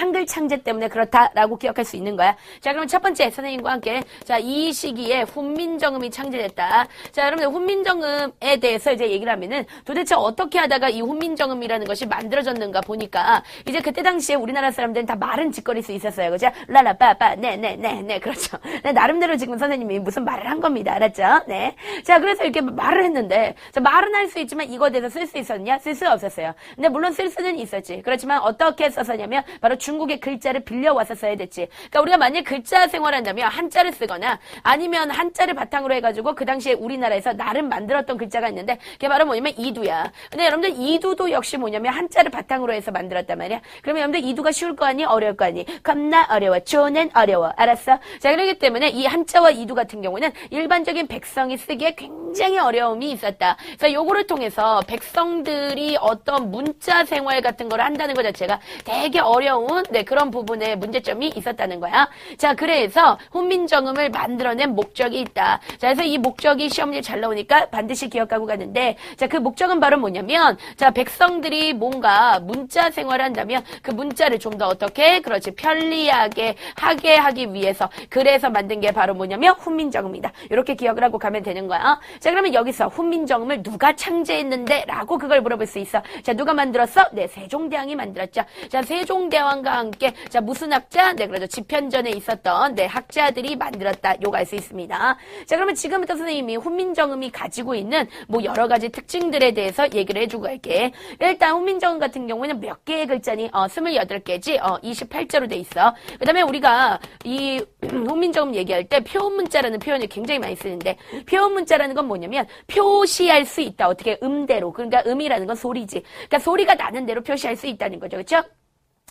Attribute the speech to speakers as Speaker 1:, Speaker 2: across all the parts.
Speaker 1: 한글 창제 때문에 그렇다라고 기억할 수 있는 거야. 자, 그럼 첫 번째 선생님과 함께 자, 이 시기에 훈민정음이 창제됐다. 자, 여러분들 훈민정음에 대해서 이제 얘기를 하면은 도대체 어떻게 하다가 이 훈민정음이라는 것이 만들어졌는가 보니까 이제 그때 당시에 우리나라 사람들은 다 말은 짓거릴 수 있었어요. 그죠? 라라빠빠 네네네네 그렇죠. 네, 나름대로 지금 선생님이 무슨 말을 한 겁니다. 알았죠? 네. 자, 그래서 이렇게 말을 했는데 자, 말은 할 수 있지만 이거에 대해서 쓸 수 있었냐? 쓸 수 없었어요. 근데 물론 쓸 수는 있었지. 그렇지만 어떻게 썼었냐면 바로 중국의 글자를 빌려와서 써야 됐지. 그러니까 우리가 만약 글자 생활한다면 한자를 쓰거나 아니면 한자를 바탕으로 해가지고 그 당시에 우리나라에서 나름 만들었던 글자가 있는데 그게 바로 뭐냐면 이두야. 근데 여러분들 이두도 역시 뭐냐면 한자를 바탕으로 해서 만들었단 말이야. 그러면 여러분들 이두가 쉬울 거 아니? 어려울 거 아니? 겁나 어려워. 조는 어려워. 알았어? 자, 그렇기 때문에 이 한자와 이두 같은 경우는 일반적인 백성이 쓰기에 굉장히 어려움이 있었다. 그래서 요거를 통해서 백성들이 어떤 문자 생활 같은 걸 한다는 것 자체가 되게 어려운 그런 부분에 문제점이 있었다는 거야. 자, 그래서 훈민정음을 만들어낸 목적이 있다. 자, 그래서 이 목적이 시험지에 잘 나오니까 반드시 기억하고 가는데 자, 그 목적은 바로 뭐냐면 자, 백성들이 뭔가 문자 생활을 한다면 그 문자를 좀 더 어떻게 그렇지 편리하게 하게 하기 위해서 그래서 만든 게 바로 뭐냐면 훈민정음이다. 이렇게 기억을 하고 가면 되는 거야. 자, 그러면 여기서 훈민정음을 누가 창제했는데? 라고 그걸 물어볼 수 있어. 자, 누가 만들었어? 네, 세종대왕이 만들었죠. 자, 세종대왕과 함께 자, 무슨 학자? 네, 그렇죠. 집현전에 있었던 학자들이 만들었다. 요거 알 수 있습니다. 자, 그러면 지금부터 선생님이 훈민정음이 가지고 있는 뭐 여러 가지 특징들에 대해서 얘기를 해주고 갈게. 일단 훈민정음 같은 경우에는 몇 개의 글자니? 28개지. 28자로 돼 있어. 그 다음에 우리가 이 훈민정음 얘기할 때 표문자라는 표현을 굉장히 많이 쓰는데 표문자라는 건 뭐냐면 표시할 수 있다. 어떻게? 음대로. 그러니까 음이라는 건 소리지. 그러니까 소리가 나는 대로 표시할 수 있다는 거죠. 그렇죠?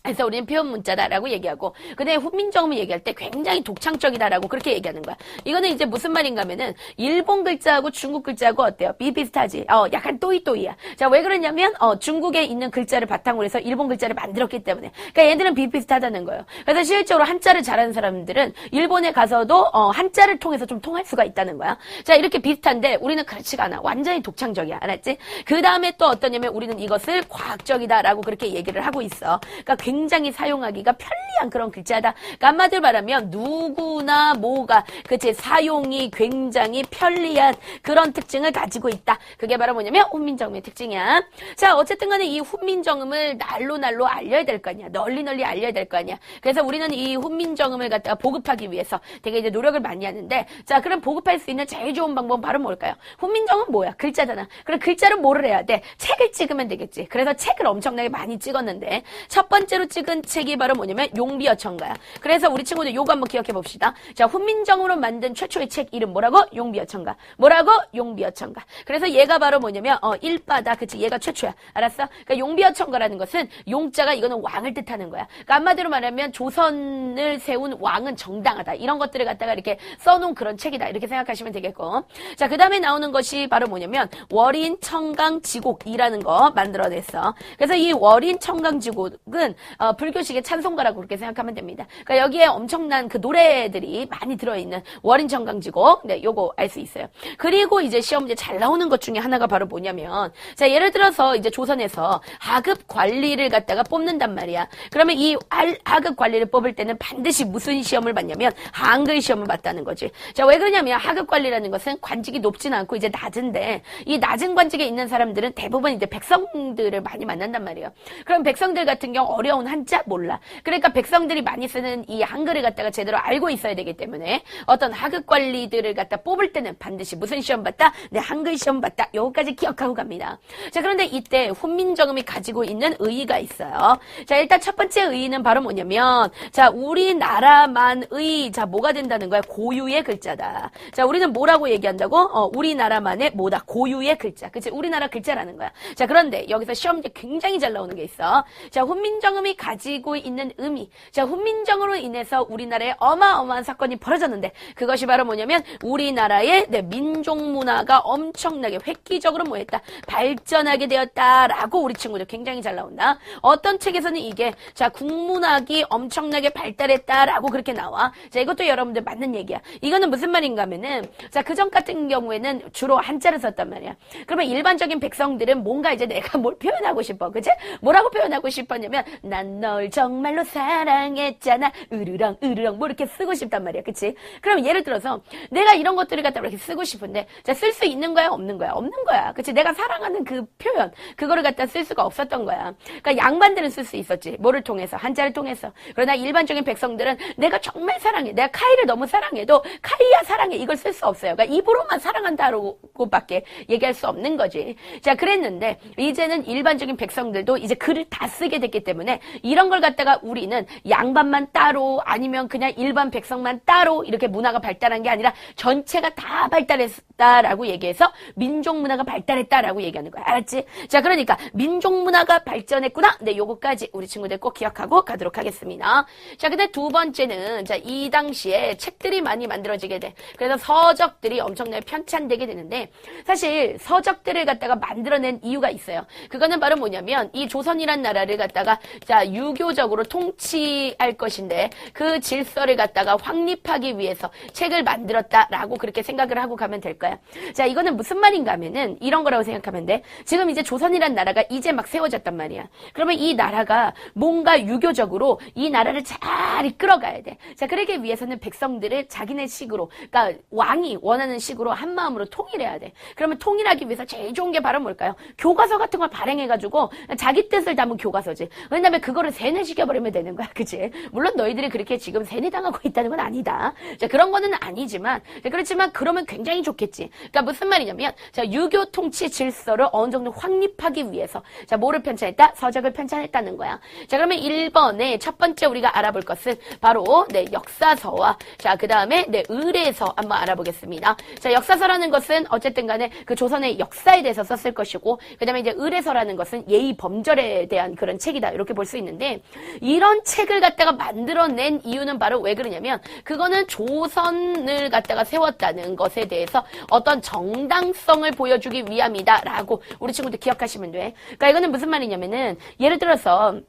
Speaker 1: 그래서 우리는 표현문자다라고 얘기하고 근데 훈민정음을 얘기할 때 굉장히 독창적이다라고 그렇게 얘기하는 거야. 이거는 이제 무슨 말인가 하면은 일본 글자하고 중국 글자하고 어때요? 비슷하지? 약간 또이또이야. 자, 왜 그러냐면 중국에 있는 글자를 바탕으로 해서 일본 글자를 만들었기 때문에 그러니까 얘들은 비슷하다는 거예요. 그래서 실제로 한자를 잘하는 사람들은 일본에 가서도 한자를 통해서 좀 통할 수가 있다는 거야. 자, 이렇게 비슷한데 우리는 그렇지가 않아. 완전히 독창적이야. 알았지? 그 다음에 또 어떠냐면 우리는 이것을 과학적이다라고 그렇게 얘기를 하고 있어. 그러니까 굉장히 사용하기가 편리한 그런 글자다. 그러니까 한마디로 말하면 누구나 뭐가 그치 사용이 굉장히 편리한 그런 특징을 가지고 있다. 그게 바로 뭐냐면 훈민정음의 특징이야. 자, 어쨌든 간에 이 훈민정음을 날로 알려야 될 거 아니야. 널리 알려야 될 거 아니야. 그래서 우리는 이 훈민정음을 갖다가 보급하기 위해서 되게 이제 노력을 많이 하는데 자, 그럼 보급할 수 있는 제일 좋은 방법은 바로 뭘까요? 훈민정음은 뭐야? 글자잖아. 그럼 글자를 뭐를 해야 돼? 책을 찍으면 되겠지. 그래서 책을 엄청나게 많이 찍었는데 첫 번째로 찍은 책이 바로 뭐냐면 용비어천가야. 그래서 우리 친구들 요거 한번 기억해 봅시다. 자, 훈민정음으로 만든 최초의 책 이름 뭐라고? 용비어천가. 뭐라고? 용비어천가. 그래서 얘가 바로 뭐냐면 일바다. 그치? 얘가 최초야. 알았어? 그러니까 용비어천가라는 것은 용자가 이거는 왕을 뜻하는 거야. 그러니까 한마디로 말하면 조선을 세운 왕은 정당하다. 이런 것들을 갖다가 이렇게 써놓은 그런 책이다. 이렇게 생각하시면 되겠고. 자, 그 다음에 나오는 것이 바로 뭐냐면 월인청강지곡이라는 거 만들어냈어. 그래서 이 월인청강지곡은 불교식의 찬송가라고 그렇게 생각하면 됩니다. 그러니까 여기에 엄청난 그 노래들이 많이 들어있는 월인청강지곡, 네, 요거 알 수 있어요. 그리고 이제 시험 문제 잘 나오는 것 중에 하나가 바로 뭐냐면, 자, 예를 들어서 이제 조선에서 하급 관리를 갖다가 뽑는단 말이야. 그러면 이 하급 관리를 뽑을 때는 반드시 무슨 시험을 봤냐면 한글 시험을 봤다는 거지. 자, 왜 그러냐면 하급 관리라는 것은 관직이 높지는 않고 이제 낮은데 이 낮은 관직에 있는 사람들은 대부분 이제 백성들을 많이 만난단 말이에요. 그럼 백성들 같은 경우 어려운 한자 몰라. 그러니까 백성들이 많이 쓰는 이 한글을 갖다가 제대로 알고 있어야 되기 때문에 어떤 하급 관리들을 갖다 뽑을 때는 반드시 무슨 시험 봤다? 네, 한글 시험 봤다. 요거까지 기억하고 갑니다. 자, 그런데 이때 훈민정음이 가지고 있는 의의가 있어요. 자, 일단 첫 번째 의의는 바로 뭐냐면 자, 우리나라만의 자, 뭐가 된다는 거야? 고유의 글자다. 자, 우리는 뭐라고 얘기한다고? 우리나라만의 뭐다? 고유의 글자. 그치? 우리나라 글자라는 거야. 자, 그런데 여기서 시험 문제 굉장히 잘 나오는 게 있어. 자, 훈민정음이 가지고 있는 의미. 자, 훈민정음으로 인해서 우리나라에 어마어마한 사건이 벌어졌는데 그것이 바로 뭐냐면 우리나라의 민족 문화가 엄청나게 획기적으로 뭐했다? 발전하게 되었다라고 우리 친구들 굉장히 잘 나온다. 어떤 책에서는 이게 자, 국문학이 엄청나게 발달했다라고 그렇게 나와. 자, 이것도 여러분들 맞는 얘기야. 이거는 무슨 말인가 하면은 자, 그전 같은 경우에는 주로 한자를 썼단 말이야. 그러면 일반적인 백성들은 뭔가 이제 내가 뭘 표현하고 싶어. 그치? 뭐라고 표현하고 싶었냐면 난 널 정말로 사랑했잖아. 으르렁 으르렁 뭐 이렇게 쓰고 싶단 말이야. 그치? 그럼 예를 들어서 내가 이런 것들을 갖다 이렇게 쓰고 싶은데 자, 쓸 수 있는 거야? 없는 거야? 없는 거야. 그치? 내가 사랑하는 그 표현 그거를 갖다 쓸 수가 없었던 거야. 그러니까 양반들은 쓸 수 있었지. 뭐를 통해서? 한자를 통해서. 그러나 일반적인 백성들은 내가 정말 사랑해. 내가 카이를 너무 사랑해도 카이야 사랑해. 이걸 쓸 수 없어요. 그러니까 입으로만 사랑한다고밖에 얘기할 수 없는 거지. 자, 그랬는데 이제는 일반적인 백성들도 이제 글을 다 쓰게 됐기 때문에 이런 걸 갖다가 우리는 양반만 따로 아니면 그냥 일반 백성만 따로 이렇게 문화가 발달한 게 아니라 전체가 다 발달했다라고 얘기해서 민족 문화가 발달했다라고 얘기하는 거야. 알았지? 자, 그러니까 민족 문화가 발전했구나. 네, 요거까지 우리 친구들 꼭 기억하고 가도록 하겠습니다. 자, 근데 두 번째는 자, 이 당시에 책들이 많이 만들어지게 돼. 그래서 서적들이 엄청나게 편찬되게 되는데 사실 서적들을 갖다가 만들어낸 이유가 있어요. 그거는 바로 뭐냐면 이 조선이란 나라를 갖다가 자, 유교적으로 통치할 것인데 그 질서를 갖다가 확립하기 위해서 책을 만들었다라고 그렇게 생각을 하고 가면 될 거야. 자, 이거는 무슨 말인가 하면은 이런 거라고 생각하면 돼. 지금 이제 조선이란 나라가 이제 막 세워졌단 말이야. 그러면 이 나라가 뭔가 유교적으로 이 나라를 잘 이끌어가야 돼. 자, 그러기 위해서는 백성들을 자기네 식으로, 그러니까 왕이 원하는 식으로 한 마음으로 통일해야 돼. 그러면 통일하기 위해서 제일 좋은 게 바로 뭘까요? 교과서 같은 걸 발행해가지고 자기 뜻을 담은 교과서지. 왜냐면 그거를 세뇌시켜버리면 되는 거야. 그치? 물론 너희들이 그렇게 지금 세뇌당하고 있다는 건 아니다. 자, 그런 거는 아니지만, 그렇지만 그러면 굉장히 좋겠지. 그러니까 무슨 말이냐면, 자, 유교 통치 질서를 어느 정도 확립하기 위해서, 자, 뭐를 편찬했다? 서적을 편찬했다는 거야. 자, 그러면 1번에 첫 번째 우리가 알아볼 것은 바로, 네, 역사서와, 자, 그 다음에, 네, 의례서 한번 알아보겠습니다. 자, 역사서라는 것은 어쨌든 간에 그 조선의 역사에 대해서 썼을 것이고, 그 다음에 이제 의례서라는 것은 예의 범절에 대한 그런 책이다. 이렇게 볼 수 있는데, 이런 책을 갖다가 만들어낸 이유는 바로 왜 그러냐면, 그거는 조선을 갖다가 세웠다는 것에 대해서 어떤 정당성을 보여주기 위함이다라고 우리 친구들 기억하시면 돼. 그러니까 이거는 무슨 말이냐면은 예를 들어서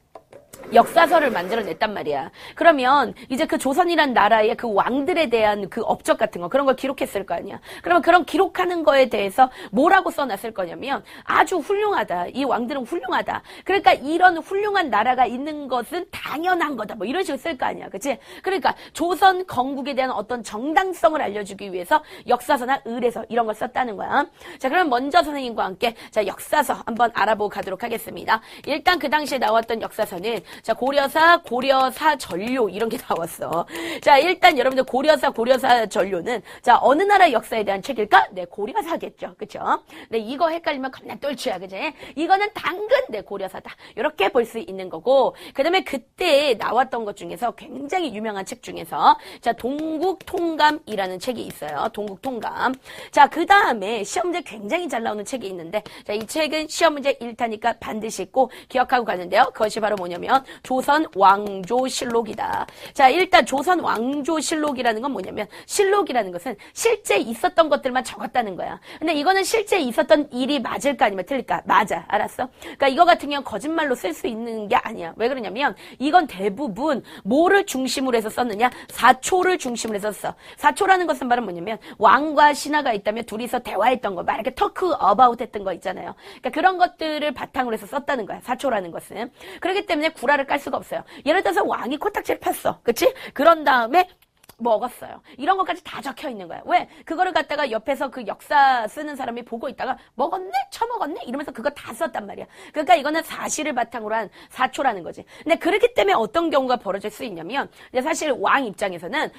Speaker 1: 역사서를 만들어냈단 말이야. 그러면 이제 그 조선이란 나라의 그 왕들에 대한 그 업적 같은 거 그런 걸 기록했을 거 아니야. 그러면 그런 기록하는 거에 대해서 뭐라고 써놨을 거냐면 아주 훌륭하다. 이 왕들은 훌륭하다. 그러니까 이런 훌륭한 나라가 있는 것은 당연한 거다. 뭐 이런 식으로 쓸 거 아니야. 그치? 그러니까 조선 건국에 대한 어떤 정당성을 알려주기 위해서 역사서나 의례서 이런 걸 썼다는 거야. 자, 그럼 먼저 선생님과 함께 자, 역사서 한번 알아보고 가도록 하겠습니다. 일단 그 당시에 나왔던 역사서는 자, 고려사 전료 이런 게 나왔어. 자, 일단 여러분들 고려사 전료는 자, 어느 나라 역사에 대한 책일까? 네, 고려사겠죠. 그쵸? 네, 이거 헷갈리면 겁나 똘추야. 그치? 이거는 당근 네, 고려사다. 이렇게 볼 수 있는 거고, 그 다음에 그때 나왔던 것 중에서 굉장히 유명한 책 중에서 자, 동국통감이라는 책이 있어요. 동국통감. 자, 그 다음에 시험 문제 굉장히 잘 나오는 책이 있는데 자, 이 책은 시험 문제 1타니까 반드시 읽고 기억하고 가는데요. 그것이 바로 뭐냐면 조선 왕조실록이다. 자, 일단 조선 왕조실록이라는 건 뭐냐면 실록이라는 것은 실제 있었던 것들만 적었다는 거야. 근데 이거는 실제 있었던 일이 맞을까 아니면 틀릴까? 맞아. 알았어? 그러니까 이거 같은 경우는 거짓말로 쓸 수 있는 게 아니야. 왜 그러냐면 이건 대부분 뭐를 중심으로 해서 썼느냐? 사초를 중심으로 해서 써. 사초라는 것은 바로 뭐냐면 왕과 신하가 있다면 둘이서 대화했던 거, 막 이렇게 터크 어바웃 했던 거 있잖아요. 그러니까 그런 것들을 바탕으로 해서 썼다는 거야. 사초라는 것은. 그렇기 때문에 구라를 깔 수가 없어요. 예를 들어서 왕이 코딱지를 팠어. 그치? 그런 다음에 먹었어요. 이런 것까지 다 적혀 있는 거야. 왜? 그거를 갖다가 옆에서 그 역사 쓰는 사람이 보고 있다가 먹었네? 처먹었네? 이러면서 그거 다 썼단 말이야. 그러니까 이거는 사실을 바탕으로 한 사초라는 거지. 근데 그렇기 때문에 어떤 경우가 벌어질 수 있냐면 사실 왕 입장에서는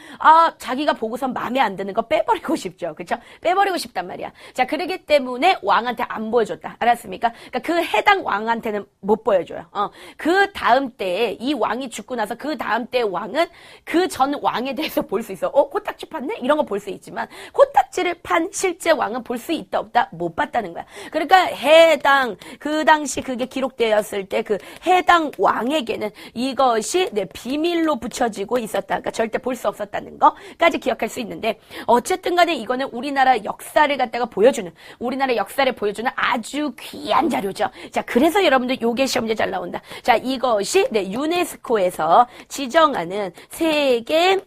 Speaker 1: 자기가 보고선 마음에 안 드는 거 빼버리고 싶죠. 그쵸? 빼버리고 싶단 말이야. 자, 그러기 때문에 왕한테 안 보여줬다. 알았습니까? 그러니까 그 해당 왕한테는 못 보여줘요. 그 다음 때에 이 왕이 죽고 나서 그 다음 때 왕은 그 전 왕에 대해서 볼 수 있어. 코딱지 팠네? 이런 거 볼 수 있지만 코딱지를 판 실제 왕은 볼 수 있다 없다? 못 봤다는 거야. 그러니까 해당 그 당시 그게 기록되었을 때 그 해당 왕에게는 이것이 비밀로 붙여지고 있었다. 그러니까 절대 볼 수 없었다는 거까지 기억할 수 있는데 어쨌든 간에 이거는 우리나라 역사를 갖다가 보여주는 우리나라 역사를 보여주는 아주 귀한 자료죠. 자, 그래서 여러분들 요게 시험제 잘 나온다. 자, 이것이 유네스코에서 지정하는 세계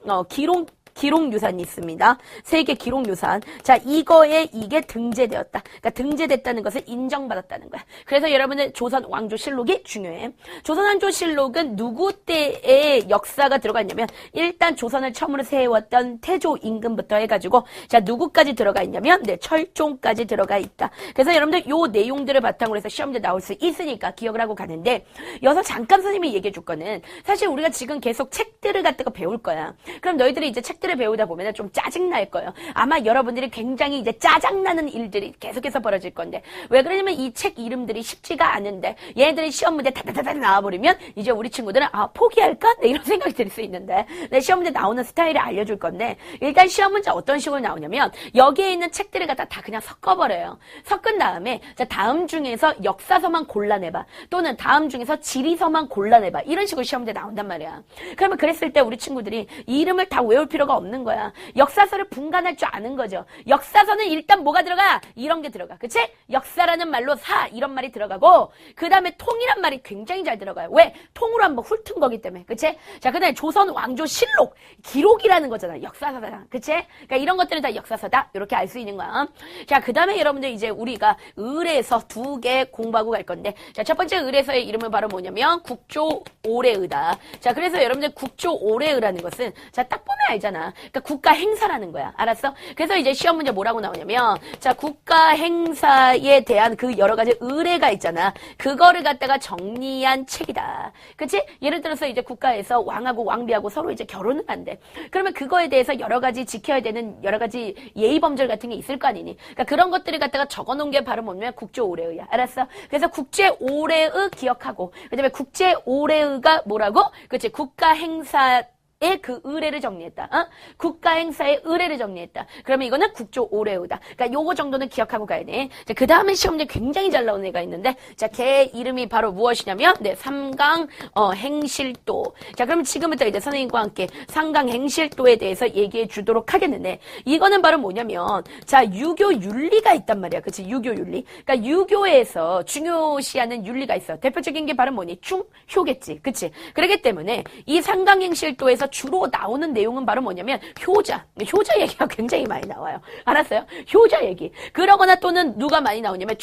Speaker 1: 기록유산이 있습니다. 세계 기록유산. 자, 이거에 이게 등재되었다. 그러니까 등재됐다는 것을 인정받았다는 거야. 그래서 여러분들 조선 왕조실록이 중요해. 조선 왕조실록은 누구 때의 역사가 들어가 있냐면 일단 조선을 처음으로 세웠던 태조 임금부터 해가지고 자, 누구까지 들어가 있냐면 네, 철종까지 들어가 있다. 그래서 여러분들 요 내용들을 바탕으로 해서 시험에 나올 수 있으니까 기억을 하고 가는데 여기서 잠깐 선생님이 얘기해 줄 거는 사실 우리가 지금 계속 책들을 갖다가 배울 거야. 그럼 너희들이 이제 책들을 배우다 보면 좀 짜증날 거예요. 아마 여러분들이 굉장히 이제 짜증나는 일들이 계속해서 벌어질 건데 왜 그러냐면 이 책 이름들이 쉽지가 않은데 얘네들이 시험 문제 다다다다 나와버리면 이제 우리 친구들은 아 포기할까? 네, 이런 생각이 들 수 있는데 내 시험 문제 나오는 스타일을 알려줄 건데 일단 시험 문제 어떤 식으로 나오냐면 여기에 있는 책들을 갖다 다 그냥 섞어버려요. 섞은 다음에 자 다음 중에서 역사서만 골라내봐 또는 다음 중에서 지리서만 골라내봐 이런 식으로 시험 문제 나온단 말이야. 그러면 그랬을 때 우리 친구들이 이 이름을 다 외울 필요가 없는 거야. 역사서를 분간할 줄 아는 거죠. 역사서는 일단 뭐가 들어가? 이런 게 들어가. 그치? 역사라는 말로 사 이런 말이 들어가고 그 다음에 통이란 말이 굉장히 잘 들어가요. 왜? 통으로 한번 훑은 거기 때문에. 그치? 자, 그 다음에 조선 왕조실록 기록이라는 거잖아. 역사서다. 그치? 그러니까 이런 것들은 다 역사서다. 이렇게 알 수 있는 거야. 자, 그 다음에 여러분들 이제 우리가 을에서 2개 공부하고 갈 건데 자, 첫 번째 을에서의 이름은 바로 뭐냐면 국조오례의다. 자, 그래서 여러분들 국조오례의라는 것은 자, 딱 보면 알잖아. 그러니까 국가 행사라는 거야. 알았어? 그래서 이제 시험 문제 뭐라고 나오냐면 자, 국가 행사에 대한 그 여러 가지 의례가 있잖아. 그거를 갖다가 정리한 책이다. 그치? 예를 들어서 이제 국가에서 왕하고 왕비하고 서로 이제 결혼을 한대. 그러면 그거에 대해서 여러 가지 지켜야 되는 여러 가지 예의 범절 같은 게 있을 거 아니니. 그러니까 그런 것들을 갖다가 적어 놓은 게 바로 뭐냐면 국제오례의야. 알았어? 그래서 국제오례의 기억하고 그다음에 국제오례의가 뭐라고? 그치? 국가 행사 의 그 의례를 정리했다. 어? 국가 행사의 의례를 정리했다. 그러면 이거는 국조오례의다. 그러니까 요거 정도는 기억하고 가야 돼. 자, 그 다음에 시험 문제 굉장히 잘 나오는 애가 있는데 자, 걔 이름이 바로 무엇이냐면 네, 삼강 행실도. 자, 그럼 지금부터 이제 선생님과 함께 삼강 행실도에 대해서 얘기해 주도록 하겠는데 이거는 바로 뭐냐면 자, 유교 윤리가 있단 말이야. 그치? 유교 윤리. 그러니까 유교에서 중요시하는 윤리가 있어. 대표적인 게 바로 뭐니? 충효겠지. 그치? 그렇기 때문에 이 삼강 행실도에서 주로 나오는 내용은 바로 뭐냐면 효자 얘기가 굉장히 많이 나와요. 알았어요? 효자 얘기. 그러거나 또는 누가 많이 나오냐면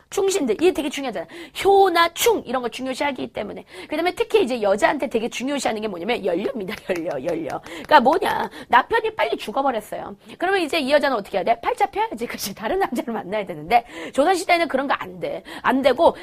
Speaker 1: 충신들. 이게 되게 중요하잖아. 효나 충 이런 거 중요시하기 때문에. 그다음에 특히 이제 여자한테 되게 중요시하는 게 뭐냐면 연료입니다. 연료. 그러니까 뭐냐. 남편이 빨리 죽어버렸어요. 그러면 이제 이 여자는 어떻게 해야 돼? 팔자 펴야지. 그치? 다른 남자를 만나야 되는데 조선시대에는 그런 거 안 돼. 안 되고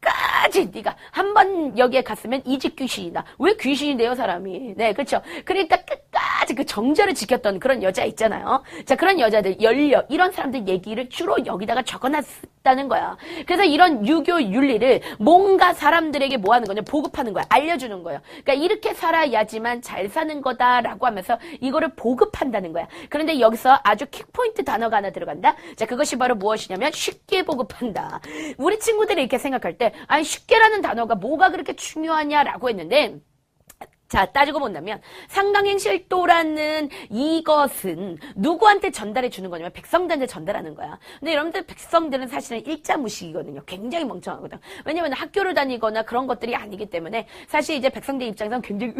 Speaker 1: 끝까지 네가 한 번 여기에 갔으면 이 집 귀신이다. 왜 귀신이 돼요, 사람이? 네, 그렇죠. 그러니까 끝까지 그 정절을 지켰던 그런 여자 있잖아요. 자, 그런 여자들, 연려 이런 사람들 얘기를 주로 여기다가 적어놨다는 거야. 그래서 이런 유교 윤리를 뭔가 사람들에게 뭐 하는 거냐? 보급하는 거야. 알려주는 거예요. 그러니까 이렇게 살아야지만 잘 사는 거다라고 하면서 이거를 보급한다는 거야. 그런데 여기서 아주 킥포인트 단어가 하나 들어간다. 자, 그것이 바로 무엇이냐면 쉽게 보급한다. 우리 친구들이 이렇게 생각할 때 아니 쉽게라는 단어가 뭐가 그렇게 중요하냐라고 했는데 자, 따지고 본다면 삼강행실도라는 이것은 누구한테 전달해 주는 거냐면 백성들한테 전달하는 거야. 근데 여러분들 백성들은 사실은 일자무식이거든요. 굉장히 멍청하거든. 왜냐면 학교를 다니거나 그런 것들이 아니기 때문에 사실 이제 백성들 입장에서는 굉장히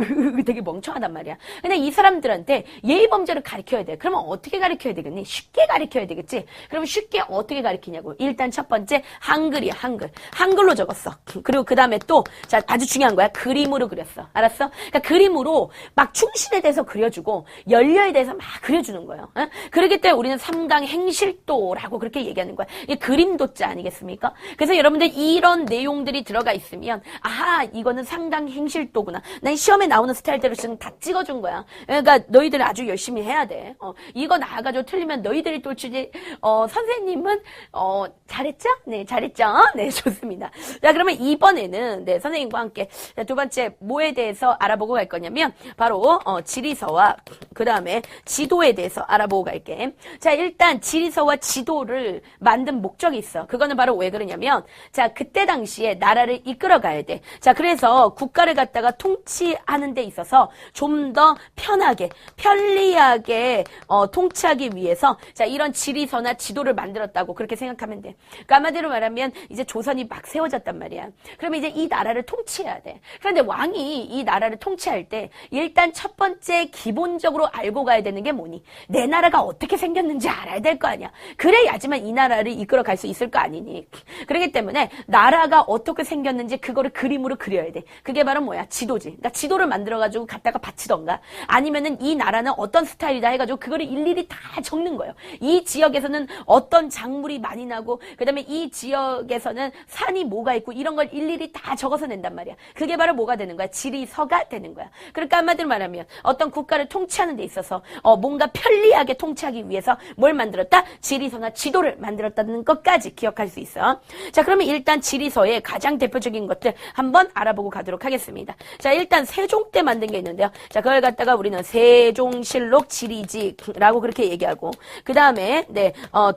Speaker 1: 되게 멍청하단 말이야. 근데 이 사람들한테 예의범죄를 가르쳐야 돼. 그러면 어떻게 가르쳐야 되겠니? 쉽게 가르쳐야 되겠지. 그럼 쉽게 어떻게 가르치냐고. 일단 첫 번째 한글이야. 한글로 적었어. 그리고 그 다음에 또 자, 아주 중요한 거야. 그림으로 그렸어. 알았어? 그림으로 막 충신에 대해서 그려주고 연려에 대해서 막 그려주는 거예요. 어? 그렇기 때문에 우리는 삼강 행실도라고 그렇게 얘기하는 거야. 이게 그림도자 아니겠습니까? 그래서 여러분들 이런 내용들이 들어가 있으면 아하 이거는 삼강 행실도구나. 난 시험에 나오는 스타일대로 지금 다 찍어준 거야. 그러니까 너희들 아주 열심히 해야 돼. 이거 나와가지고 틀리면 너희들이 똘치지. 선생님은 잘했죠? 네, 잘했죠? 네, 좋습니다. 자, 그러면 이번에는 네, 선생님과 함께 두 번째 뭐에 대해서 알아보고 갈 거냐면 바로 지리서와 그 다음에 지도에 대해서 알아보고 갈게. 자, 일단 지리서와 지도를 만든 목적이 있어. 그거는 바로 왜 그러냐면 자, 그때 당시에 나라를 이끌어 가야 돼. 자, 그래서 국가를 갖다가 통치하는 데 있어서 좀 더 편리하게 통치하기 위해서 자, 이런 지리서나 지도를 만들었다고 그렇게 생각하면 돼. 그러니까 한마디로 말하면 이제 조선이 막 세워졌단 말이야. 그러면 이제 이 나라를 통치해야 돼. 그런데 왕이 이 나라를 통치 통치할 때 일단 첫 번째 기본적으로 알고 가야 되는 게 뭐니? 내 나라가 어떻게 생겼는지 알아야 될 거 아니야. 그래야지만 이 나라를 이끌어 갈 수 있을 거 아니니. 그렇기 때문에 나라가 어떻게 생겼는지 그거를 그림으로 그려야 돼. 그게 바로 뭐야? 지도지. 그러니까 지도를 만들어가지고 갖다가 바치던가 아니면은 이 나라는 어떤 스타일이다 해가지고 그거를 일일이 다 적는 거예요. 이 지역에서는 어떤 작물이 많이 나고 그 다음에 이 지역에서는 산이 뭐가 있고 이런 걸 일일이 다 적어서 낸단 말이야. 그게 바로 뭐가 되는 거야? 지리서가 되는 거야. 그러니까 한마디로 말하면 어떤 국가를 통치하는 데 있어서 뭔가 편리하게 통치하기 위해서 뭘 만들었다? 지리서나 지도를 만들었다는 것까지 기억할 수 있어. 자, 그러면 일단 지리서의 가장 대표적인 것들 한번 알아보고 가도록 하겠습니다. 자, 일단 세종 때 만든 게 있는데요. 자, 그걸 갖다가 우리는 세종실록 지리지라고 그렇게 얘기하고 그 다음에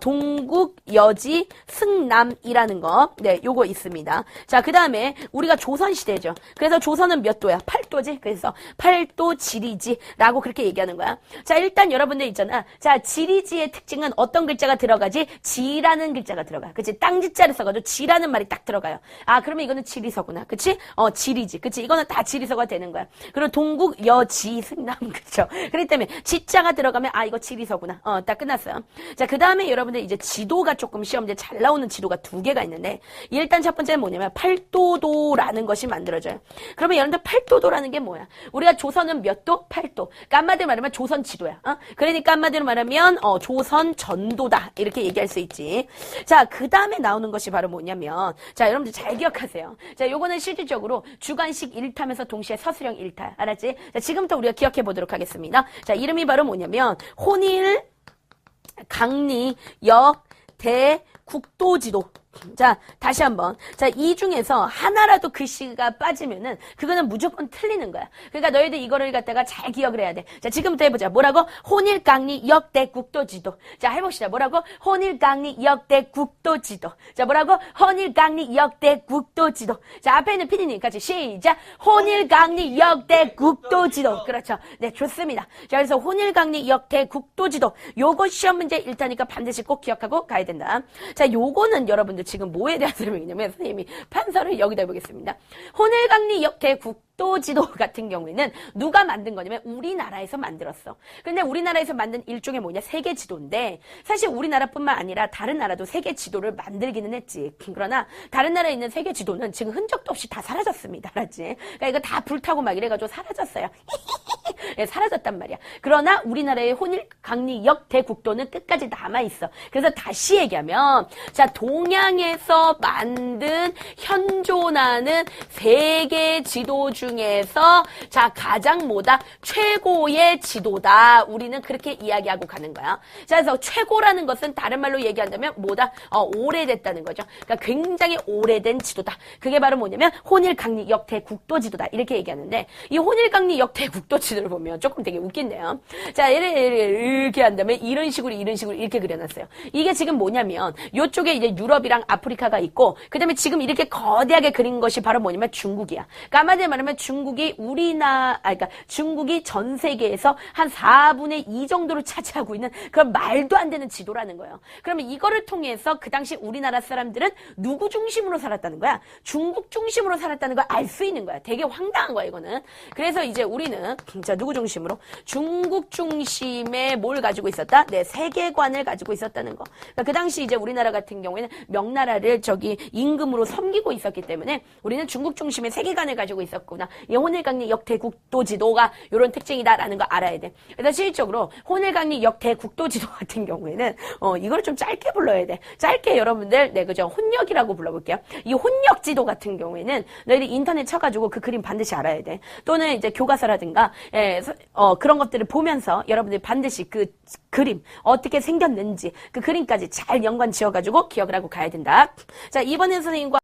Speaker 1: 동국 여지 승남이라는 거 요거 있습니다. 자, 그 다음에 우리가 조선시대죠. 그래서 조선은 몇 도야? 8도지. 그래서 8도 지리지라고 그렇게 얘기하는 거야. 자, 일단 여러분들 있잖아. 자, 지리지의 특징은 어떤 글자가 들어가지? 지라는 글자가 들어가. 그치? 땅지자를 써가지고 지라는 말이 딱 들어가요. 아, 그러면 이거는 지리서구나. 그치? 지리지. 그치? 이거는 다 지리서가 되는 거야. 그리고 동국 여지 승남. 그쵸? 그렇기 때문에 지자가 들어가면 아, 이거 지리서구나. 딱 끝났어요. 자, 그 다음에 여러분들 이제 지도가 조금 시험제 잘 나오는 지도가 두 개가 있는데 일단 첫 번째는 뭐냐면 팔도도라는 것이 만들어져요. 그러면 여러분들 팔도도라는 게 뭐야? 우리가 조선은 몇 도? 8도. 그러니까 한마디로 말하면 조선 지도야. 그러니까 한마디로 말하면 조선 전도다. 이렇게 얘기할 수 있지. 자, 그 다음에 나오는 것이 바로 뭐냐면 자, 여러분들 잘 기억하세요. 자, 요거는 실질적으로 주관식 1타면서 동시에 서술형 1타. 알았지? 자, 지금부터 우리가 기억해 보도록 하겠습니다. 자, 이름이 바로 뭐냐면 혼일 강리 역 대 국도지도. 자, 다시 한번. 자, 이 중에서 하나라도 글씨가 빠지면은 그거는 무조건 틀리는 거야. 그러니까 너희들 이거를 갖다가 잘 기억을 해야 돼. 자, 지금부터 해보자. 뭐라고? 혼일강리 역대 국도지도. 자, 해봅시다. 뭐라고? 혼일강리 역대 국도지도. 자, 뭐라고? 혼일강리 역대 국도지도. 자, 앞에 있는 피디님 같이 시작. 혼일강리 역대 국도지도. 그렇죠. 네, 좋습니다. 자, 그래서 혼일강리 역대 국도지도. 요거 시험 문제 1타니까 반드시 꼭 기억하고 가야 된다. 자, 요거는 여러분들 지금 뭐에 대한 설명이냐면 선생님이 판서를 여기다 해보겠습니다. 혼일강리 역대 국도지도 같은 경우에는 누가 만든 거냐면 우리나라에서 만들었어. 근데 우리나라에서 만든 일종의 뭐냐? 세계 지도인데 사실 우리나라뿐만 아니라 다른 나라도 세계 지도를 만들기는 했지. 그러나 다른 나라에 있는 세계 지도는 지금 흔적도 없이 다 사라졌습니다. 알았지? 그러니까 이거 다 불타고 막 이래가지고 사라졌어요. 예, 사라졌단 말이야. 그러나 우리나라의 혼일강리 역대국도는 끝까지 남아있어. 그래서 다시 얘기하면 자, 동양에서 만든 현존하는 세계 지도 중에서 자, 가장 뭐다? 최고의 지도다. 우리는 그렇게 이야기하고 가는 거야. 자, 그래서 최고라는 것은 다른 말로 얘기한다면 뭐다? 오래됐다는 거죠. 그러니까 굉장히 오래된 지도다. 그게 바로 뭐냐면 혼일강리 역대국도 지도다. 이렇게 얘기하는데 이 혼일강리 역대국도 지도를 보면 조금 되게 웃긴데요. 자, 이렇게 한다면 이런 식으로 이렇게 그려놨어요. 이게 지금 뭐냐면 이쪽에 이제 유럽이랑 아프리카가 있고 그 다음에 지금 이렇게 거대하게 그린 것이 바로 뭐냐면 중국이야. 그러니까 한마디로 말하면 중국이 그러니까 중국이 전 세계에서 한 4분의 2 정도를 차지하고 있는 그런 말도 안 되는 지도라는 거예요. 그러면 이거를 통해서 그 당시 우리나라 사람들은 누구 중심으로 살았다는 거야? 중국 중심으로 살았다는 걸 알 수 있는 거야. 되게 황당한 거야, 이거는. 그래서 이제 우리는 자, 누구 중심으로? 중국 중심의 뭘 가지고 있었다? 네, 세계관을 가지고 있었다는 거. 그러니까 그 당시 이제 우리나라 같은 경우에는 명나라를 임금으로 섬기고 있었기 때문에 우리는 중국 중심의 세계관을 가지고 있었구나. 이 혼일강리 역대국도지도가 이런 특징이다라는 거 알아야 돼. 그래서 실질적으로 혼일강리 역대국도지도 같은 경우에는 이걸 좀 짧게 불러야 돼. 짧게 여러분들 그죠? 혼역이라고 불러볼게요. 이 혼역지도 같은 경우에는 너희들 인터넷 쳐가지고 그 그림 반드시 알아야 돼. 또는 이제 교과서라든가 그런 것들을 보면서 여러분들이 반드시 그 그림 어떻게 생겼는지 그 그림까지 잘 연관 지어가지고 기억을 하고 가야 된다. 자, 이번엔 선생님과